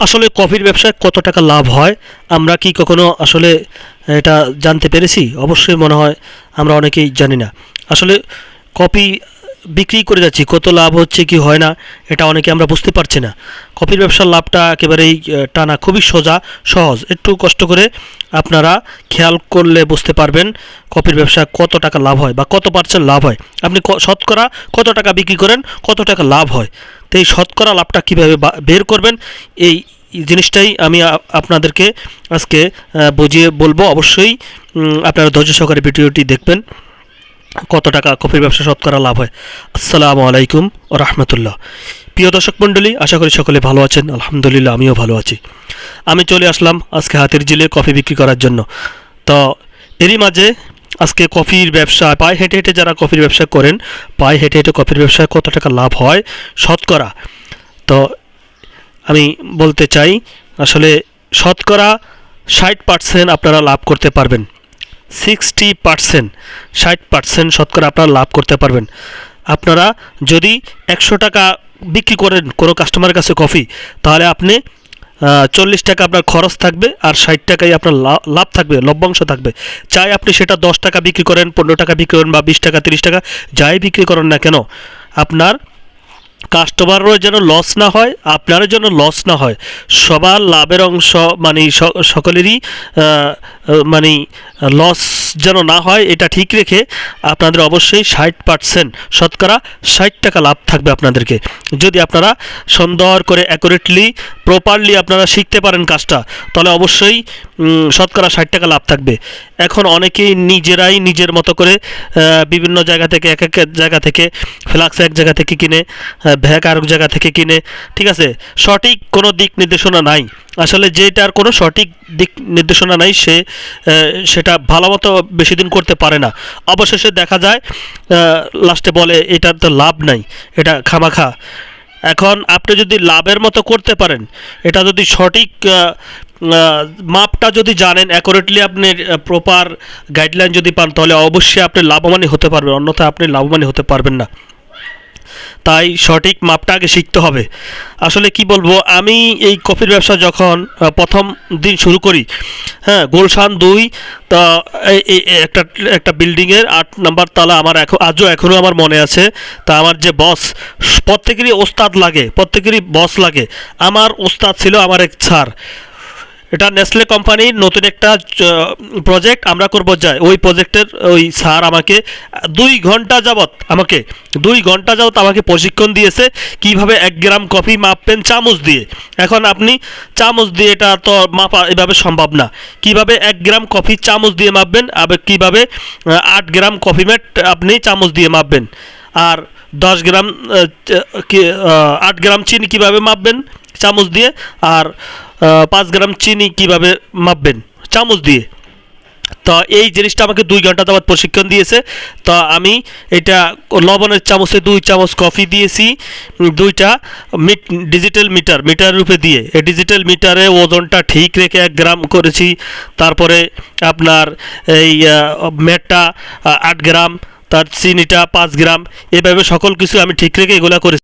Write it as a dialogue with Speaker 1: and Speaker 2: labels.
Speaker 1: আসলে কফির ব্যবসায় কত টাকা লাভ হয় আমরা কি কখনো আসলে এটা জানতে পেরেছি? অবশ্যই মনে হয় আমরা অনেকেই জানি না। আসলে কফি বিক্রি করে যাচ্ছি, কত লাভ হচ্ছে কি হয় না এটা অনেকে আমরা বুঝতে পারছি না। কফির ব্যবসার লাভটা একেবারেই টানা খুবই সহজ। একটু কষ্ট করে আপনারা খেয়াল করলে বুঝতে পারবেন কফির ব্যবসায় কত টাকা লাভ হয় বা কত পার্সেন্ট লাভ হয়। আপনি শতকরা কত টাকা বিক্রি করেন, কত টাকা লাভ হয়। তো এই শতকরা লাভটা কীভাবে বের করবেন, এই জিনিসটাই আমি আপনাদেরকে আজকে বুঝিয়ে বলবো। অবশ্যই আপনারা ধৈর্য সহকারে ভিডিওটি দেখবেন কত টাকা কফির ব্যবসা শতকরা লাভ হয়। আসসালামু আলাইকুম ও রহমতুল্লাহ। প্রিয় দর্শক মণ্ডলী, আশা করি সকলে ভালো আছেন। আলহামদুলিল্লাহ, আমিও ভালো আছি। আমি চলে আসলাম আজকে হাতির ঝিলে কফি বিক্রি করার জন্য। তো এরই মাঝে আজকে কফির ব্যবসা, পায়ে হেঁটে হেঁটে যারা কফির ব্যবসা করেন, পায়ে হেঁটে হেঁটে কফির ব্যবসায় কত টাকা লাভ হয় শতকরা, তো আমি বলতে চাই আসলে শতকরা 60% আপনারা লাভ করতে পারবেন। 60%, 60% শতকরা আপনারা লাভ করতে পারবেন। আপনারা যদি 100 টাকা বিক্রি করেন কোনো কাস্টমারের কাছে কফি, তাহলে আপনি 40 টাকা আপনার খরচ থাকবে আর 60 টাকাই আপনার লাভ থাকবে, লভ্যাংশ থাকবে। চাই আপনি সেটা 10 টাকা বিক্রি করেন, 15 টাকা বিক্রি করেন বা 20 টাকা 30 টাকা যাই বিক্রি করেন না কেন, আপনার কাস্টমারও যেন লস না হয়, আপনারও যেন লস না হয়। সবার লাভের অংশ মানে সকলেরই মানে লস যেন না হয়, এটা ঠিক রেখে আপনাদের অবশ্যই 60%, শতকরা 60 টাকা লাভ থাকবে আপনাদেরকে। যদি আপনারা সুন্দর করে অ্যাকুরেটলি প্রপারলি আপনারা শিখতে পারেন কাজটা, তাহলে অবশ্যই শতকরা 60 টাকা লাভ থাকবে। এখন অনেকেই নিজেরাই নিজের মতো করে বিভিন্ন জায়গা থেকে এক জায়গা থেকে ফ্লাক্স এক জায়গা থেকে কিনে, ভ্যাক আরেক জায়গা থেকে কিনে, ঠিক আছে, সঠিক কোনো দিক নির্দেশনা নাই। আসলে যেটার কোনো সঠিক দিক নির্দেশনা নাই সেটা ভালো মতো বেশি দিন করতে পারে না। অবশেষে দেখা যায় লাস্টে বলে এটার তো লাভ নাই, এটা খামাখা। এখন আপনি যদি লাভের মতো করতে পারেন, এটা যদি সঠিক মাপটা যদি জানেন, অ্যাকুরেটলি আপনি প্রপার গাইডলাইন যদি পান, তাহলে অবশ্যই আপনি লাভবানই হতে পারবেন, অন্যথায় আপনি লাভবানই হতে পারবেন না। তাই সঠিক মাপটা আগে শিখতে হবে। আসলে কি বলবো, আমি এই কফির ব্যবসা যখন প্রথম দিন শুরু করি, হ্যাঁ, গুলশান 2, তা একটা বিল্ডিংয়ের 8 নম্বর তালা আমার এখনও আমার মনে আছে। তা আমার যে বস, প্রত্যেকেরই ওস্তাদ লাগে, প্রত্যেকেরই বস লাগে। আমার ওস্তাদ ছিল আমার এক স্যার। এটা নেসলে কোম্পানির নতুন একটা প্রজেক্ট আমরা করবো যাই, ওই প্রজেক্টের ওই স্যার আমাকে 2 ঘন্টা যাবৎ আমাকে প্রশিক্ষণ দিয়েছে কিভাবে 1 গ্রাম কফি মাপবেন চামচ দিয়ে। এখন আপনি চামচ দিয়ে এটা তো মাপা এভাবে সম্ভব না। কিভাবে 1 গ্রাম কফি চামচ দিয়ে মাপবেন, আবার কিভাবে 8 গ্রাম কফি মেট আপনি চামচ দিয়ে মাপবেন, আর 10 গ্রাম 8 গ্রাম চিনি কিভাবে মাপবেন চামচ দিয়ে, আর 5 গ্রাম চিনি কিভাবে মাপবেন চামচ দিয়ে। তো এই জিনিসটা আমাকে 2 ঘন্টা যাবৎ প্রশিক্ষণ দিয়েছে। তো আমি এটা লবণের চামচে 2 চামচ কফি দিয়েছি, 2টা ডিজিটাল মিটারের উপরে দিয়ে, এই ডিজিটাল মিটারে ওজনটা ঠিক রেখে 1 গ্রাম করেছি। তারপরে আপনার এই মেটটা 8 গ্রাম, তার চিনিটা 5 গ্রাম, এভাবে সকল কিছু আমি ঠিক রেখে এগুলো করেছি।